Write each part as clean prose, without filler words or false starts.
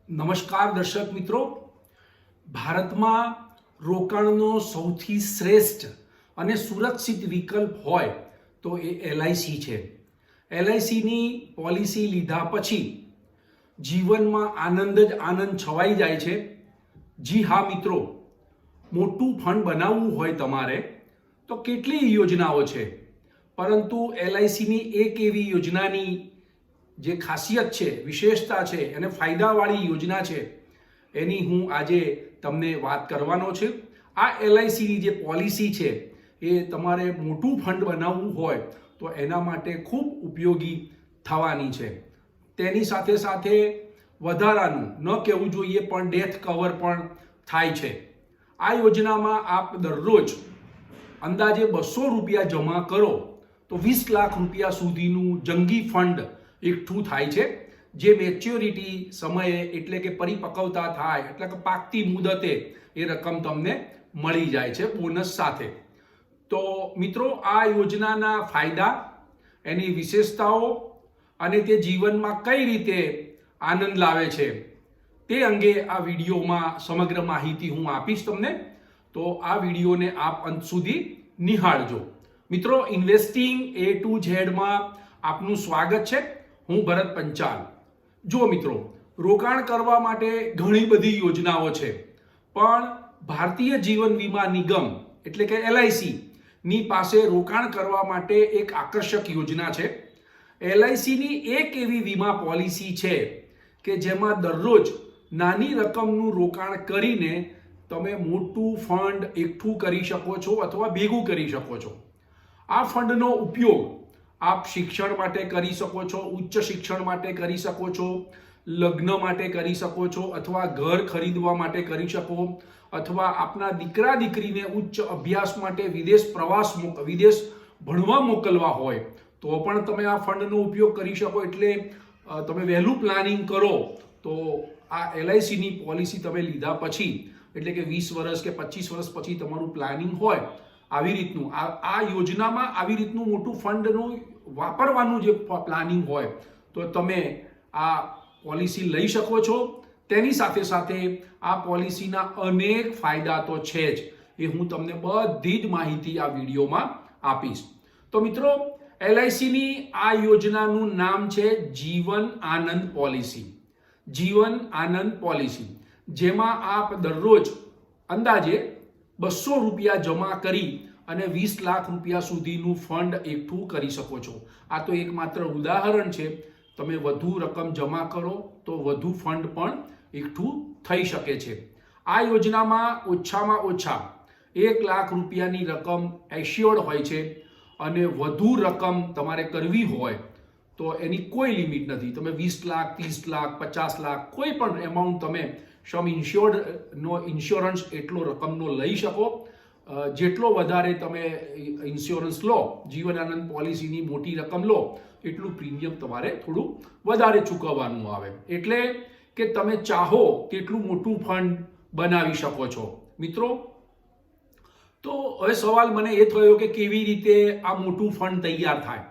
નમસ્કાર દર્શક મિત્રો, ભારતમાં રોકાણનો સૌથી શ્રેષ્ઠ અને સુરક્ષિત વિકલ્પ હોય તો એ એલઆઈસી છે. એલઆઈસીની પોલિસી લીધા પછી જીવનમાં આનંદ જ આનંદ છવાઈ જાય છે. જી હા મિત્રો, મોટું ફંડ બનાવવું હોય તમારે તો કેટલી યોજનાઓ છે, પરંતુ એલઆઈસીની એક એવી યોજનાની જે ખાસિયત છે, વિશેષતા છે અને ફાયદાવાળી યોજના છે એની હું આજે તમને વાત કરવાનો છે. આ એલઆઈસીની જે પોલિસી છે એ તમારે મોટું ફંડ બનાવવું હોય તો એના માટે ખૂબ ઉપયોગી થવાની છે. તેની સાથે સાથે વધારાનું ન કહેવું જોઈએ પણ ડેથ કવર પણ થાય છે. આ યોજનામાં આપ દરરોજ અંદાજે 200 રૂપિયા જમા કરો તો 20 લાખ રૂપિયા સુધીનું જંગી ફંડ એકઠું થાય છે, જે મેચ્યોરિટી સમયે એટલે કે પરિપક્વતા થાય એટલે કે પાકતી મુદતે એ રકમ તમને મળી જાય છે બોનસ સાથે. તો મિત્રો, આ યોજનાના ફાયદા, એની વિશેષતાઓ અને તે જીવનમાં કઈ રીતે આનંદ લાવે છે તે અંગે આ વિડીયોમાં સમગ્ર માહિતી હું આપીશ તમને. તો આ વિડીયોને આપ અંત સુધી નિહાળજો. મિત્રો, ઇન્વેસ્ટિંગ A to Z માં આપનું સ્વાગત છે. હું ભરત પંચાલ. જો મિત્રો, રોકાણ કરવા માટે ઘણી બધી યોજનાઓ છે, પણ ભારતીય જીવન વીમા નિગમ એટલે કે એલઆઈસી ની પાસે રોકાણ કરવા માટે એક આકર્ષક યોજના છે. એલઆઈસીની એક એવી વીમા પોલિસી છે કે જેમાં દરરોજ નાની રકમનું રોકાણ કરીને તમે મોટું ફંડ એકઠું કરી શકો છો અથવા ભેગું કરી શકો છો. આ ફંડનો ઉપયોગ આપ શિક્ષણ માટે કરી શકો છો, ઉચ્ચ શિક્ષણ માટે કરી શકો છો, લગ્ન માટે કરી શકો છો, અથવા ઘર ખરીદવા માટે કરી શકો, અથવા આપના દીકરા દીકરીને ઉચ્ચ અભ્યાસ માટે વિદેશ ભણવા મોકલવા હોય તો પણ તમે આ ફંડનો ઉપયોગ કરી શકો. એટલે તમે વહેલું પ્લાનિંગ કરો તો આ એલઆઈસીની પોલિસી તમે લીધા પછી એટલે કે 20 વર્ષ કે 25 વર્ષ પછી તમારું પ્લાનિંગ હોય આવી રીતનું આ યોજનામાં આવી રીતનું મોટું ફંડનું વાપરવાનું જે પ્લાનિંગ હોય તો તમે આ પોલિસી લઈ શકો છો. તેની સાથે સાથે આ પોલિસીના અનેક ફાયદા તો છે જ, એ હું તમને બધી જ માહિતી આ વિડીયોમાં આપીશ. તો મિત્રો, એલઆઈસીની આ યોજનાનું નામ છે જીવન આનંદ પોલિસી. જીવન આનંદ પોલિસી, જેમાં આપ દરરોજ અંદાજે 200 રૂપિયા જમા કરી અને 20 લાખ રૂપિયા સુધીનું ફંડ એકઠું કરી શકો છો. આ તો એકમાત્ર ઉદાહરણ છે. તમે વધુ રકમ જમા કરો તો વધુ ફંડ પણ એકઠું થઈ શકે છે. આ યોજનામાં ઓછામાં ઓછા 1 લાખ રૂપિયાની રકમ એશ્યોર્ડ હોય છે અને વધુ રકમ તમારે કરવી હોય તો એની કોઈ લિમિટ નથી. તમે 20 લાખ, 30 લાખ, 50 લાખ કોઈ પણ એમાઉન્ટ તમે સમ ઇન્સ્યોરન્સ એટલો રકમનો લઈ શકો. જેટલો વધારે તમે ઇન્સ્યોરન્સ લો, જીવન આનંદ પોલિસીની મોટી રકમ લો, એટલું પ્રીમિયમ તમારે થોડું વધારે ચૂકવવાનું આવે. એટલે કે તમે ચાહો તેટલું મોટું ફંડ બનાવી શકો છો. મિત્રો, તો હવે સવાલ મને એ થયો કે કેવી રીતે આ મોટું ફંડ તૈયાર થાય.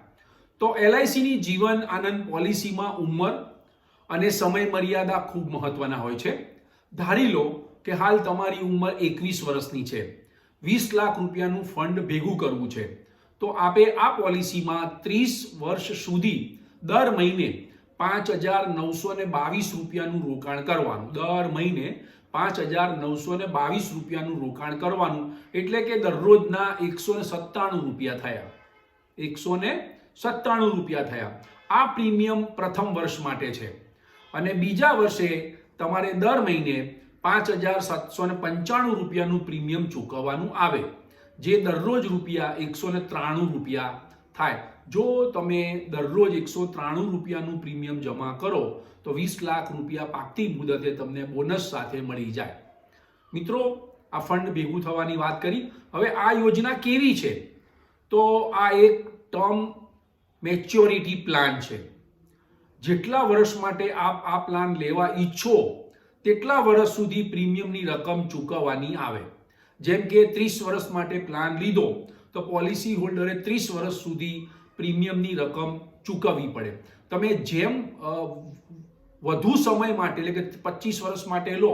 તો એલઆઈસીની જીવન આનંદ પોલિસીમાં ઉંમર અને સમય મર્યાદા ખૂબ મહત્વના હોય છે. ધારી લો કે હાલ તમારી ઉંમર 21 વર્ષની છે, 20 લાખ રૂપિયાનું ફંડ ભેગું કરવું છે, તો આપે આ પોલિસીમાં 30 વર્ષ સુધી દર મહિને 5,922 રૂપિયાનું રોકાણ કરવાનું. દર મહિને 5,922 રૂપિયાનું રોકાણ કરવાનું, એટલે કે દરરોજના 197 રૂપિયા થયા. 197 રૂપિયા થયા. આ પ્રીમિયમ પ્રથમ વર્ષ માટે છે અને બીજા વર્ષે તમારે દર મહિને 5,795 રૂપિયાનું પ્રીમિયમ ચૂકવવાનું આવે, જે દરરોજ રૂપિયા 193 રૂપિયા થાય. જો તમે દરરોજ 193 રૂપિયાનું પ્રીમિયમ જમા કરો તો 20 લાખ રૂપિયા પાકતી મુદતે તમને બોનસ સાથે મળી જાય. મિત્રો, આ ફંડ ભેગું થવાની વાત કરી. હવે આ યોજના કેવી છે? તો આ એક ટર્મ મેચ્યોરિટી પ્લાન છે. જેટલા વર્ષ માટે આપ આ પ્લાન લેવા ઈચ્છો તેટલા વર્ષ સુધી પ્રીમિયમની રકમ ચૂકવવાની આવે. જેમ કે 30 વર્ષ માટે પ્લાન લીધો તો પોલિસી હોલ્ડરે 30 વર્ષ સુધી પ્રીમિયમની રકમ ચૂકવવી પડે. તમે જેમ વધુ સમય માટે એટલે કે 25 વર્ષ માટે લો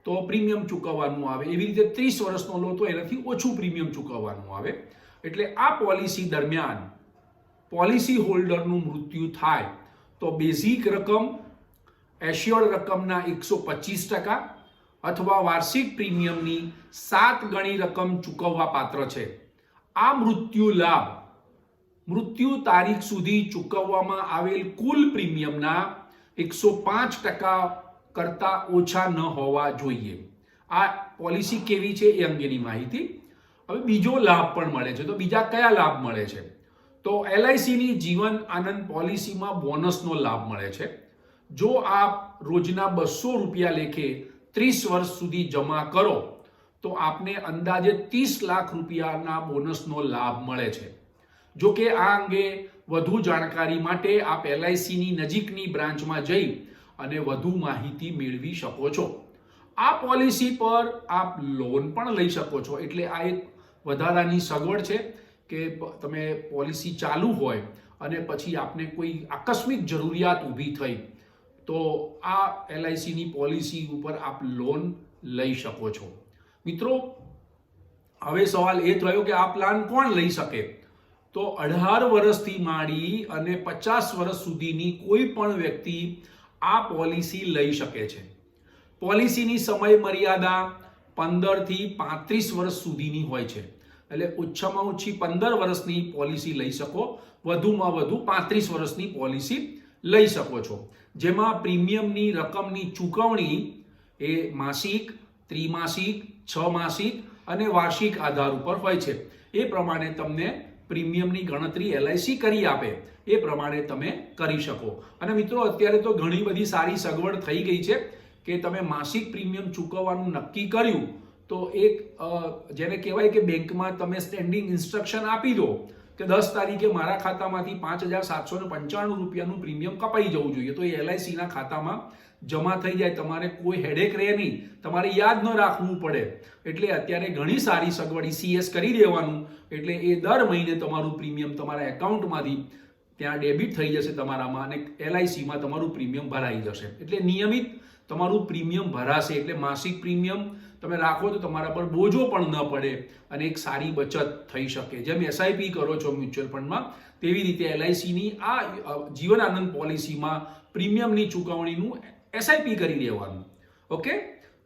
તો પ્રીમિયમ ચૂકવવાનું આવે, એવી રીતે 30 વર્ષનો લો તો એનાથી ઓછું પ્રીમિયમ ચૂકવવાનું આવે. એટલે આ પોલિસી દરમિયાન પોલિસી હોલ્ડરનું મૃત્યુ થાય તો બેઝિક રકમ એશ્યોર્ડ રકમના 125% અથવા વાર્ષિક પ્રીમિયમની 7 ગણી રકમ ચૂકવવા પાત્ર છે. આ મૃત્યુ લાભ મૃત્યુ તારીખ સુધી ચૂકવવામાં આવેલ કુલ પ્રીમિયમના 105% કરતા ઓછા ન હોવા જોઈએ. આ પોલિસી કેવી છે એ અંગેની માહિતી. હવે બીજો લાભ પણ મળે છે. તો બીજા કયા લાભ મળે છે? તો LICની જીવન આનંદ પોલિસીમાં બોનસનો લાભ મળે છે. જો આપ રોજના 200 રૂપિયા લેખે 30 વર્ષ સુધી જમા કરો તો આપને અંદાજે 30 લાખ રૂપિયાના બોનસનો લાભ મળે છે. જો કે આ અંગે વધુ જાણકારી માટે આપ LICની નજીકની બ્રાન્ચમાં જઈ અને વધુ માહિતી મેળવી શકો છો. આ પોલિસી પર આપ લોન પણ લઈ શકો છો. એટલે આ એક વધારાની સગવડ છે કે તમે પોલિસી ચાલુ હોય અને પછી આપને કોઈ આકસ્મિક જરૂરિયાત ઊભી થઈ તો આ LICની પોલિસી ઉપર આપ લોન લઈ શકો છો. મિત્રો, હવે સવાલ એ થયો કે આ પ્લાન કોણ લઈ શકે? તો 18 વર્ષથી માંડી અને 50 વર્ષ સુધીની કોઈ પણ વ્યક્તિ આ પોલિસી લઈ શકે છે. પોલિસીની સમય મર્યાદા 15 થી 35 વર્ષ સુધીની હોય છે. એટલે ઓછામાં ઓછી 15 વર્ષની પોલિસી લઈ શકો, વધુમાં વધુ 35 વર્ષની પોલિસી લઈ શકો છો. જેમાં પ્રીમિયમની રકમની ચૂકવણી એ માસિક, ત્રિમાસિક, 6 માસિક અને વાર્ષિક આધાર ઉપર હોય છે. એ પ્રમાણે તમને પ્રીમિયમની ગણતરી LIC કરી આપે એ પ્રમાણે તમે કરી શકો. અને મિત્રો, અત્યારે તો ઘણી બધી સારી સગવડ થઈ ગઈ છે કે તમે માસિક પ્રીમિયમ ચૂકવવાનું નક્કી કર્યું તો એક જેને કહેવાય કે બેંકમાં તમે સ્ટેન્ડિંગ ઇન્સ્ટ્રક્શન આપી દો કે 10 તારીખે મારા ખાતામાંથી 5,795 રૂપિયાનું પ્રીમિયમ કપાઈ જવું જોઈએ. તો એ LICના ખાતામાં જમા થઈ જાય. તમારે કોઈ હેડેક રહે નહીં, તમારે યાદ ન રાખવું પડે. એટલે અત્યારે ઘણી સારી સગવડ ECS કરી દેવાનું, એટલે એ દર મહિને તમારું પ્રીમિયમ તમારા એકાઉન્ટમાંથી ત્યાં ડેબિટ થઈ જશે તમારામાં અને LICમાં તમારું પ્રીમિયમ ભરાઈ જશે. એટલે નિયમિત તમારું પ્રીમિયમ ભરાશે. એટલે માસિક પ્રીમિયમ તમે રાખો તો તમારા પર બોજો પણ ન પડે અને એક સારી બચત થઈ શકે. જેમ SIP કરો છો મ્યુચ્યુઅલ ફંડમાં, તેવી રીતે LICની આ જીવન આનંદ પોલિસીમાં પ્રીમિયમની ચૂકવણીનું SIP કરી દેવાનું. ઓકે,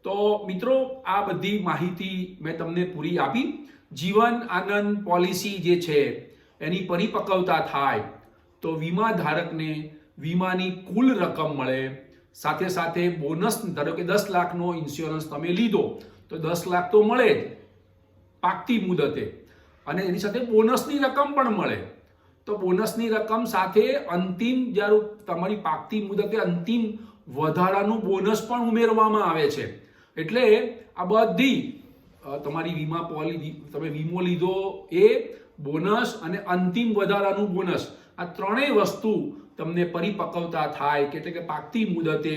તો મિત્રો, આ બધી માહિતી મેં તમને પૂરી આપી. જીવન આનંદ પોલિસી જે છે એની પરિપક્વતા થાય તો વીમા ધારકને વીમાની કુલ રકમ મળે, સાથે સાથે બોનસ. ધારો કે 10 લાખનો ઇન્સ્યોરન્સ તમે લીધો તો 10 લાખ તો મળે જ પાકતી મુદતે, અને એની સાથે બોનસની રકમ પણ મળે. તો બોનસની રકમ સાથે અંતિમ જ્યારે તમારી પાકતી મુદતે અંતિમ વધારાનું બોનસ પણ ઉમેરવામાં આવે છે. એટલે આ બધી તમારી વીમા પોલિસી, તમે વીમો લીધો એ બોનસ અને અંતિમ વધારાનું બોનસ, આ ત્રણેય વસ્તુ તમને પરિપક્વતા થાય એટલે કે પાકતી મુદતે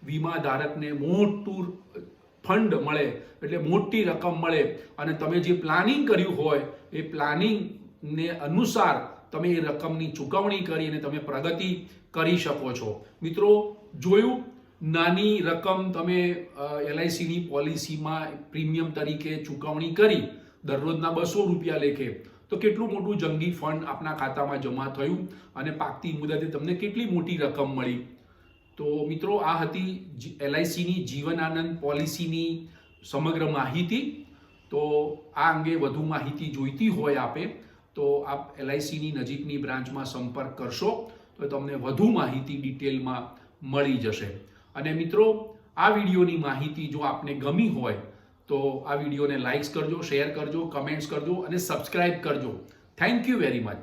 વીમા ધારકને મોટું ફંડ મળે, એટલે મોટી રકમ મળે અને તમે જે પ્લાનિંગ કર્યું હોય એ પ્લાનિંગને અનુસાર તમે એ રકમની ચૂકવણી કરીને તમે પ્રગતિ કરી શકો છો. મિત્રો, જોયું, નાની રકમ તમે LICની પોલિસીમાં પ્રીમિયમ તરીકે ચૂકવણી કરી દરરોજના 200 રૂપિયા લેખે, તો કેટલું મોટું જંગી ફંડ આપના ખાતામાં જમા થયું અને પાકતી મુદતે તમને કેટલી મોટી રકમ મળી. તો મિત્રો, આ હતી LICની જીવન આનંદ પોલિસીની સમગ્ર માહિતી. તો આ અંગે વધુ માહિતી જોઈતી હોય આપે તો આપ LICની નજીકની બ્રાન્ચમાં સંપર્ક કરશો તો તમને વધુ માહિતી ડિટેલમાં મળી જશે. અને મિત્રો, આ વિડીયોની માહિતી જો આપને ગમી હોય તો આ વિડીયોને લાઇક્સ કરજો, શેર કરજો, કમેન્ટ્સ કરજો અને સબસ્ક્રાઇબ કરજો. Thank you very much.